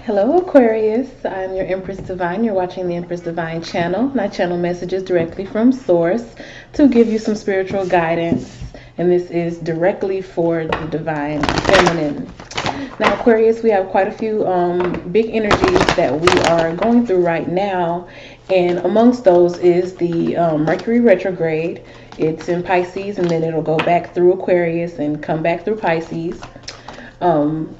Hello, Aquarius. I'm your Empress Divine. You're watching the Empress Divine Channel, and I channel messages directly from Source to give you some spiritual guidance. And this is directly for the Divine Feminine. Now, Aquarius, we have quite a few big energies that we are going through right now. And amongst those is the Mercury retrograde. It's in Pisces, and then it'll go back through Aquarius and come back through Pisces.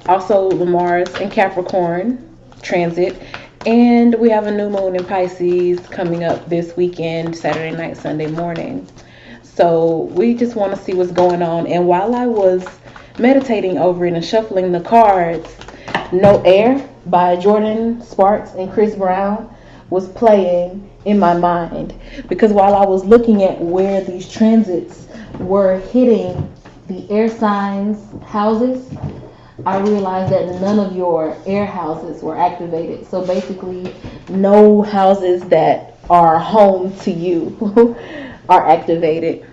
Also the Mars and Capricorn transit, and we have a new moon in Pisces coming up this weekend, Saturday night, Sunday morning. So we just want to see what's going on. And while I was meditating over it and shuffling the cards, No Air by Jordan Sparks and Chris Brown was playing in my mind, because while I was looking at where these transits were hitting the air signs houses, I realized that none of your air houses were activated. So basically, no houses that are home to you are activated.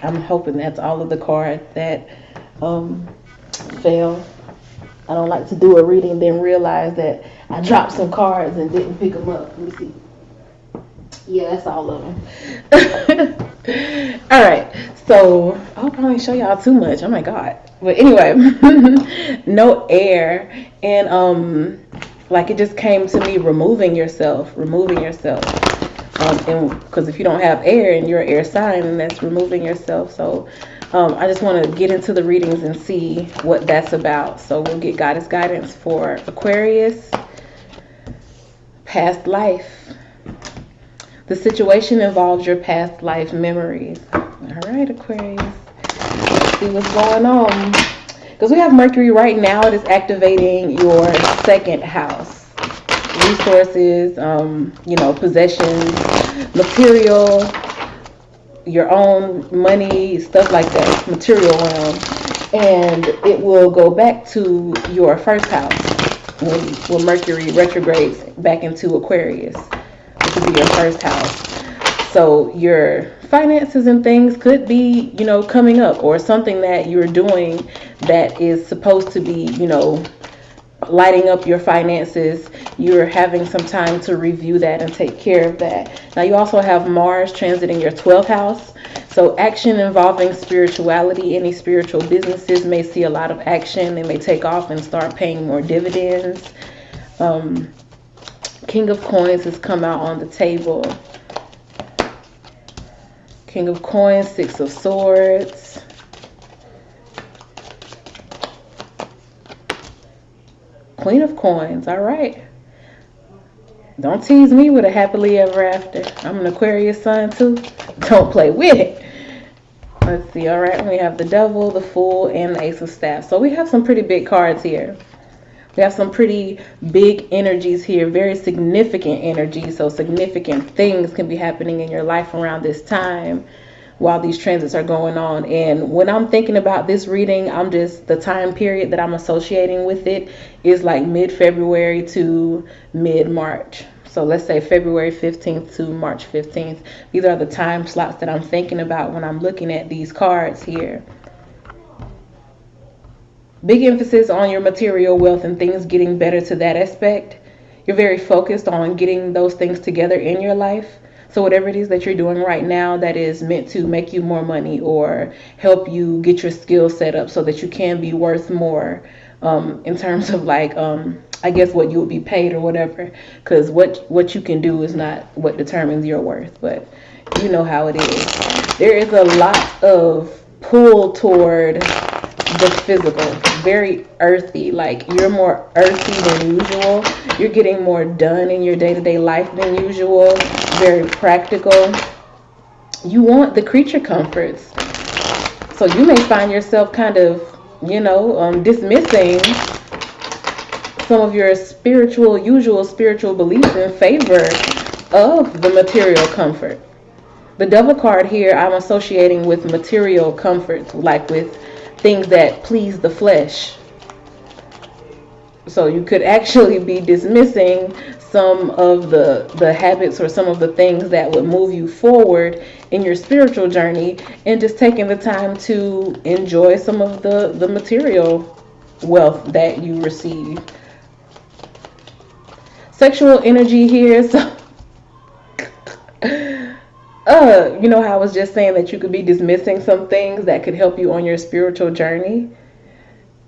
I'm hoping that's all of the cards that fell. I don't like to do a reading then realize that I dropped some cards and didn't pick them up. Let me see. Yeah, that's all of them. All right, so I'll probably show y'all too much. Oh my god. But anyway, No Air, and like it just came to me, removing yourself, and because if you don't have air and you're an air sign, then that's removing yourself. So I just want to get into the readings and see what that's about. So we'll get goddess guidance for Aquarius. Past life. The situation involves your past life memories. All right, Aquarius. Let's see what's going on. Because we have Mercury right now. It is activating your second house. Resources, possessions, material, your own money, stuff like that, material realm. And it will go back to your first house when Mercury retrogrades back into Aquarius. This will be your first house. So your finances and things could be, coming up, or something that you're doing that is supposed to be, lighting up your finances. You're having some time to review that and take care of that. Now you also have Mars transiting your 12th house. So action involving spirituality. Any spiritual businesses may see a lot of action. They may take off and start paying more dividends. King of Coins has come out on the table. King of Coins, Six of Swords. Queen of Coins, all right. Don't tease me with a happily ever after. I'm an Aquarius sun too. Don't play with it. Let's see, all right. We have the Devil, the Fool, and the Ace of Staffs. So we have some pretty big cards here. We have some pretty big energies here, very significant energies. So significant things can be happening in your life around this time while these transits are going on. And when I'm thinking about this reading, the time period that I'm associating with it is like mid-February to mid-March. So let's say February 15th to March 15th. These are the time slots that I'm thinking about when I'm looking at these cards here. Big emphasis on your material wealth and things getting better to that aspect. You're very focused on getting those things together in your life. So whatever it is that you're doing right now that is meant to make you more money or help you get your skills set up so that you can be worth more, in terms of I guess what you would be paid or whatever. Because what you can do is not what determines your worth. But you know how it is. There is a lot of pull toward the physical, very earthy. Like you're more earthy than usual. You're getting more done in your day-to-day life than usual. Very practical. You want the creature comforts. So you may find yourself kind of, dismissing some of your usual spiritual beliefs in favor of the material comfort. The Devil card here I'm associating with material comforts, like with things that please the flesh. So you could actually be dismissing some of the habits or some of the things that would move you forward in your spiritual journey, and just taking the time to enjoy some of the material wealth that you receive. sexual energy here. So, you know how I was just saying that you could be dismissing some things that could help you on your spiritual journey?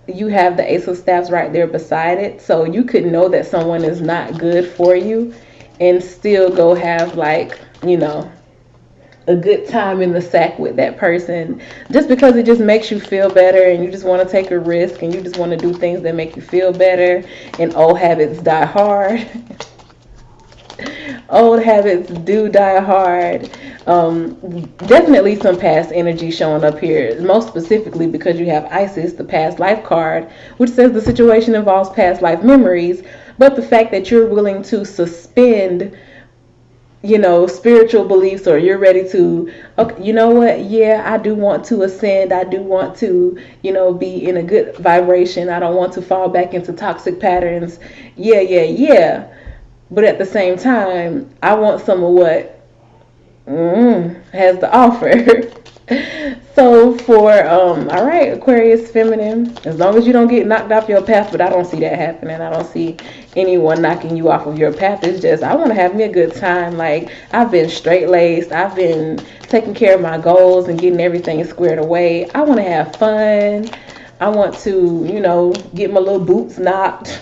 You have the Ace of Staffs right there beside it. So you could know that someone is not good for you and still go have, like, you know, a good time in the sack with that person, just because it just makes you feel better and you just want to take a risk and you just want to do things that make you feel better. And old habits die hard. Old habits do die hard. Definitely some past energy showing up here, most specifically because you have Isis, the past life card, which says the situation involves past life memories. But the fact that you're willing to suspend, you know, spiritual beliefs, or you're ready to, okay, you know what, yeah, I do want to ascend, I do want to, you know, be in a good vibration, I don't want to fall back into toxic patterns, yeah, but at the same time, I want some of what has to offer. So for all right, Aquarius feminine, as long as you don't get knocked off your path, but I don't see that happening. I don't see anyone knocking you off of your path. It's just, I want to have me a good time. Like, I've been straight laced, I've been taking care of my goals and getting everything squared away. I want to have fun. I want to, you know, get my little boots knocked.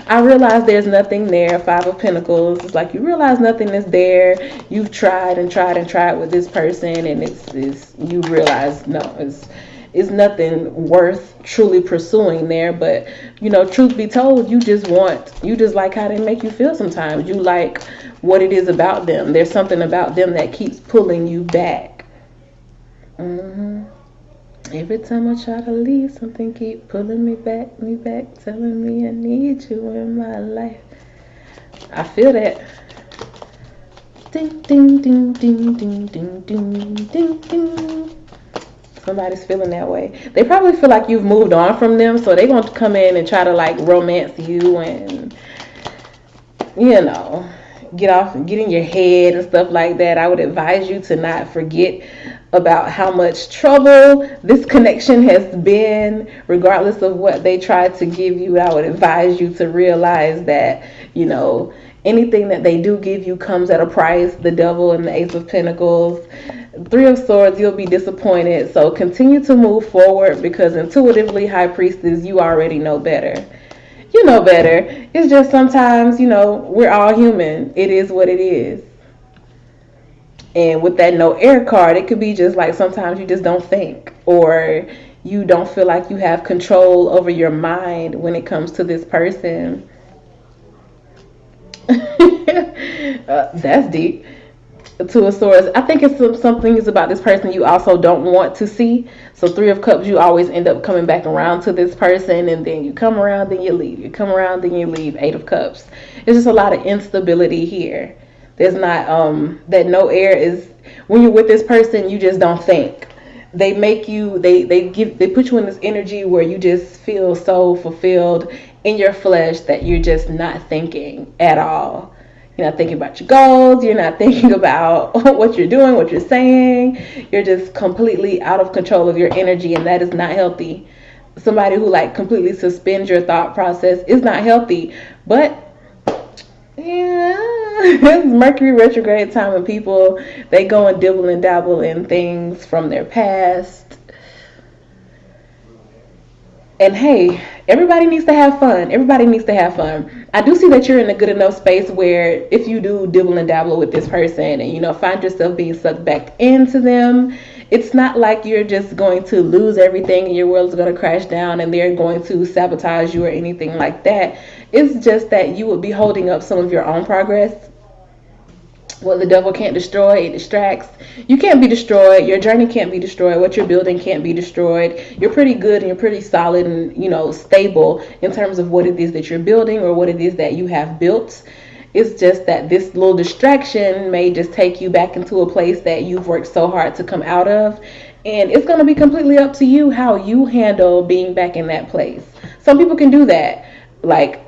I realize there's nothing there. Five of Pentacles. It's like you realize nothing is there. You've tried and tried and tried with this person, and it's you realize no, it's nothing worth truly pursuing there. But you know, truth be told, you just like how they make you feel sometimes. You like what it is about them. There's something about them that keeps pulling you back. Every time I try to leave, something keep pulling me back, telling me I need you in my life. I feel that. Ding, ding, ding, ding, ding, ding, ding, ding, ding. Somebody's feeling that way. They probably feel like you've moved on from them, so they're going to come in and try to, like, romance you and, you know, get in your head and stuff like that. I would advise you to not forget about how much trouble this connection has been, regardless of what they tried to give you. I would advise you to realize that, you know, anything that they do give you comes at a price. The Devil and the Ace of Pentacles. Three of Swords, you'll be disappointed. So continue to move forward, because intuitively, High Priestess, you already know better. You know better. It's just sometimes, you know, we're all human. It is what it is. And with that no air card, it could be just like sometimes you just don't think, or you don't feel like you have control over your mind when it comes to this person. That's deep. Two of Swords. I think it's something is about this person you also don't want to see. So Three of Cups, you always end up coming back around to this person, and then you come around, then you leave. You come around, then you leave. Eight of Cups. It's just a lot of instability here. There's not that no air is, when you're with this person, you just don't think. They make you, they put you in this energy where you just feel so fulfilled in your flesh that you're just not thinking at all. You're not thinking about your goals. You're not thinking about what you're doing, what you're saying. You're just completely out of control of your energy, and that is not healthy. Somebody who, like, completely suspends your thought process is not healthy. But yeah, it's Mercury retrograde time, and people, they go and dibble and dabble in things from their past. And hey, everybody needs to have fun. Everybody needs to have fun. I do see that you're in a good enough space where if you do dibble and dabble with this person and, you know, find yourself being sucked back into them, it's not like you're just going to lose everything and your world's going to crash down and they're going to sabotage you or anything like that. It's just that you would be holding up some of your own progress. What the devil can't destroy, it distracts. You can't be destroyed. Your journey can't be destroyed. What you're building can't be destroyed. You're pretty good and you're pretty solid and, you know, stable in terms of what it is that you're building or what it is that you have built. It's just that this little distraction may just take you back into a place that you've worked so hard to come out of. And it's going to be completely up to you how you handle being back in that place. Some people can do that. Like,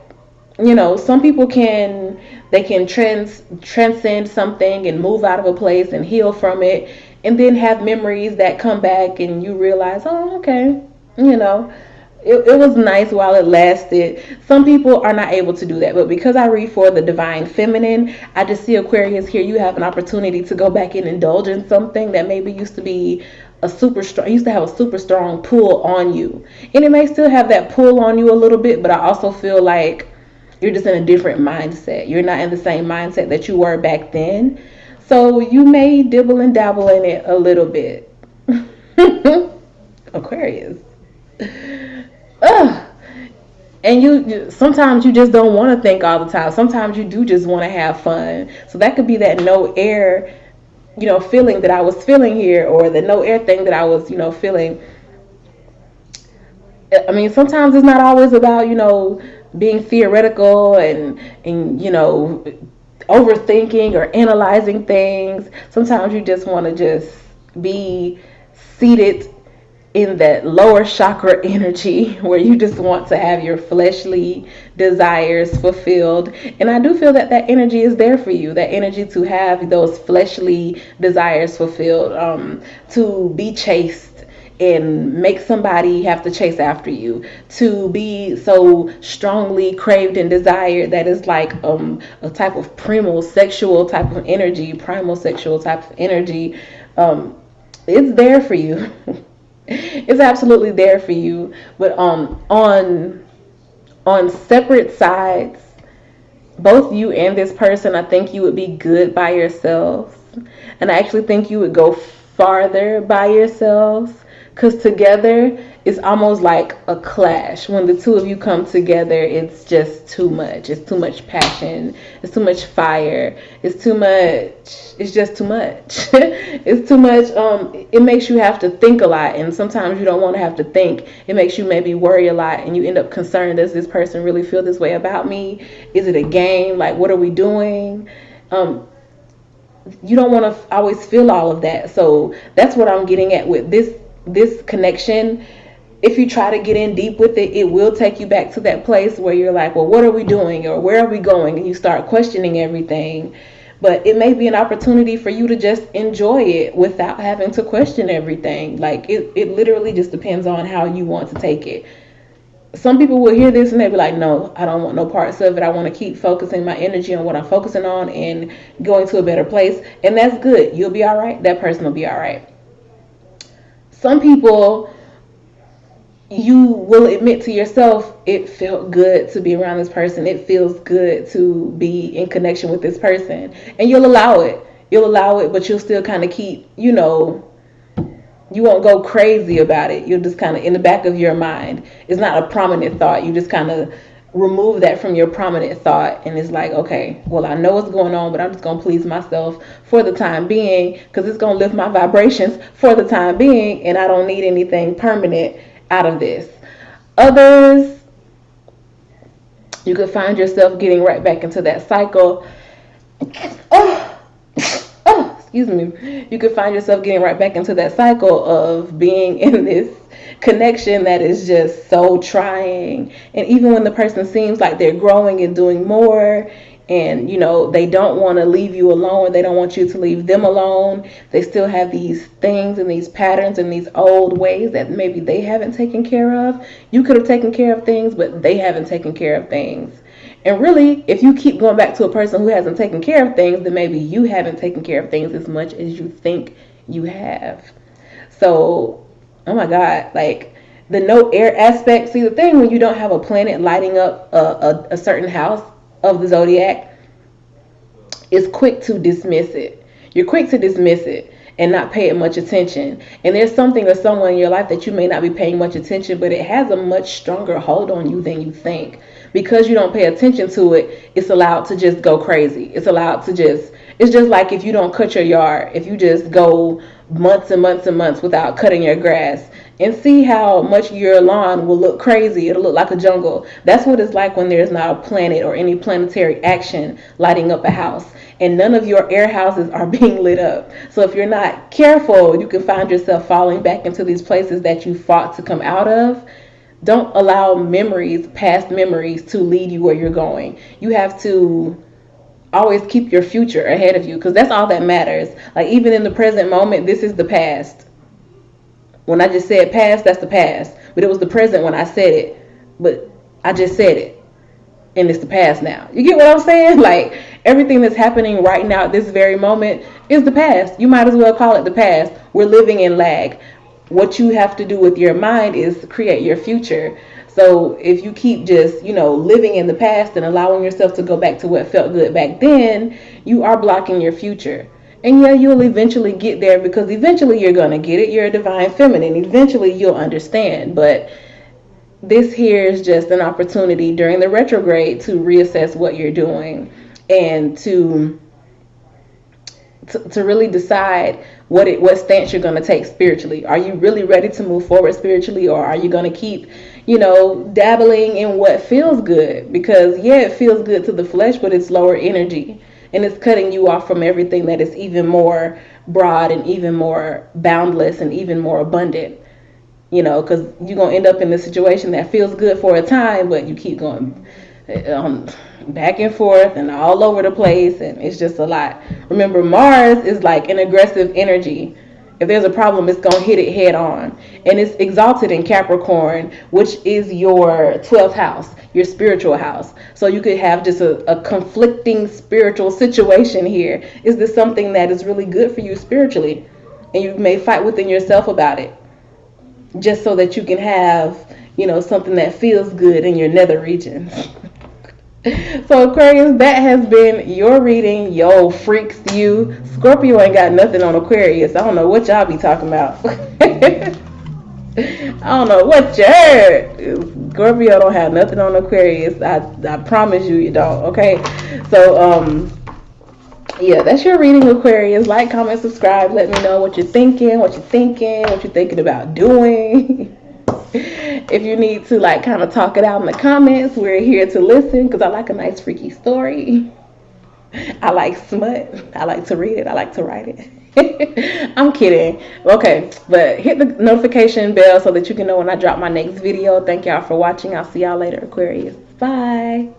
you know, some people can transcend something and move out of a place and heal from it and then have memories that come back and you realize, oh, okay, you know, it was nice while it lasted. Some people are not able to do that, but because I read for the divine feminine, I just see Aquarius here. You have an opportunity to go back and indulge in something that maybe used to be used to have a super strong pull on you, and it may still have that pull on you a little bit. But I also feel like you're just in a different mindset. You're not in the same mindset that you were back then, so you may dibble and dabble in it a little bit. Aquarius. Ugh. And you sometimes you just don't want to think all the time. Sometimes you do just want to have fun. So that could be that no air, feeling that I was feeling here, or the no air thing that I was, feeling. I mean, sometimes it's not always about, being theoretical and overthinking or analyzing things. Sometimes you just want to just be seated in that lower chakra energy where you just want to have your fleshly desires fulfilled. And I do feel that that energy is there for you, that energy to have those fleshly desires fulfilled, to be chased and make somebody have to chase after you, to be so strongly craved and desired that is like a type of primal sexual type of energy, it's there for you. It's absolutely there for you. But on separate sides, both you and this person, I think you would be good by yourselves, and I actually think you would go farther by yourselves, because together it's almost like a clash. When the two of you come together, it's just too much. It's too much passion. It's too much fire. It's too much. It's just too much. It's too much. It makes you have to think a lot, and sometimes you don't want to have to think. It makes you maybe worry a lot, and you end up concerned. Does this person really feel this way about me? Is it a game? Like, what are we doing? You don't want to always feel all of that. So that's what I'm getting at with this connection. If you try to get in deep with it, it will take you back to that place where you're like, well, what are we doing, or where are we going? And you start questioning everything. But it may be an opportunity for you to just enjoy it without having to question everything. Like, it literally just depends on how you want to take it. Some people will hear this and they'll be like, no, I don't want no parts of it. I want to keep focusing my energy on what I'm focusing on and going to a better place. And that's good. You'll be all right. That person will be all right. Some people, you will admit to yourself, it felt good to be around this person. It feels good to be in connection with this person. And you'll allow it. But you'll still kind of keep, you won't go crazy about it. You'll just kind of, in the back of your mind, it's not a prominent thought. You just kind of remove that from your prominent thought, and it's like, okay, well, I know what's going on, but I'm just going to please myself for the time being, because it's going to lift my vibrations for the time being, and I don't need anything permanent out of this. Others, you could find yourself getting right back into that cycle. Excuse me. You could find yourself getting right back into that cycle of being in this connection that is just so trying. And even when the person seems like they're growing and doing more, and they don't want to leave you alone, they don't want you to leave them alone, they still have these things and these patterns and these old ways that maybe they haven't taken care of. You could have taken care of things, but they haven't taken care of things. And really, if you keep going back to a person who hasn't taken care of things, then maybe you haven't taken care of things as much as you think you have. So, oh my God, like the no air aspect. See, the thing when you don't have a planet lighting up a certain house of the zodiac, is quick to dismiss it. You're quick to dismiss it and not pay it much attention. And there's something or someone in your life that you may not be paying much attention, but it has a much stronger hold on you than you think. Because you don't pay attention to it, it's allowed to just go crazy. It's just like if you don't cut your yard, if you just go months and months and months without cutting your grass, and see how much your lawn will look crazy. It'll look like a jungle. That's what it's like when there's not a planet or any planetary action lighting up a house, and none of your air houses are being lit up. So if you're not careful, you can find yourself falling back into these places that you fought to come out of. Don't allow past memories, to lead you where you're going. You have to always keep your future ahead of you, because that's all that matters. Like, even in the present moment, this is the past. When I just said past, that's the past. but it was the present when I said it, but I just said it, and it's the past now. You get what I'm saying? Like, everything that's happening right now at this very moment is the past. You might as well call it the past. We're living in lag. What you have to do with your mind is create your future. So if you keep just, living in the past and allowing yourself to go back to what felt good back then, you are blocking your future. And yeah, you'll eventually get there, because eventually you're going to get it. You're a divine feminine. Eventually you'll understand. But this here is just an opportunity during the retrograde to reassess what you're doing, and to really decide what stance you're going to take spiritually. Are you really ready to move forward spiritually, or are you going to keep dabbling in what feels good? Because yeah, it feels good to the flesh, but it's lower energy, and it's cutting you off from everything that is even more broad and even more boundless and even more abundant. Because you're going to end up in a situation that feels good for a time, but you keep going back and forth and all over the place, and it's just a lot. Remember, Mars is like an aggressive energy. If there's a problem, it's going to hit it head on. And it's exalted in Capricorn, which is your 12th house, your spiritual house. So you could have just a conflicting spiritual situation here. Is this something that is really good for you spiritually? And you may fight within yourself about it, just so that you can have, something that feels good in your nether regions. So Aquarius, that has been your reading. Yo, freaks, you. Scorpio ain't got nothing on Aquarius. I don't know what y'all be talking about. I don't know what you heard. Scorpio don't have nothing on Aquarius. I promise you don't. Okay. So yeah, that's your reading, Aquarius. Like, comment, subscribe. Let me know what you're thinking, what you're thinking about doing. If you need to kind of talk it out in the comments, we're here to listen, because I like a nice freaky story. I like smut. I like to read it. I like to write it. I'm kidding. Okay, but hit the notification bell so that you can know when I drop my next video. Thank y'all for watching. I'll see y'all later, Aquarius. Bye.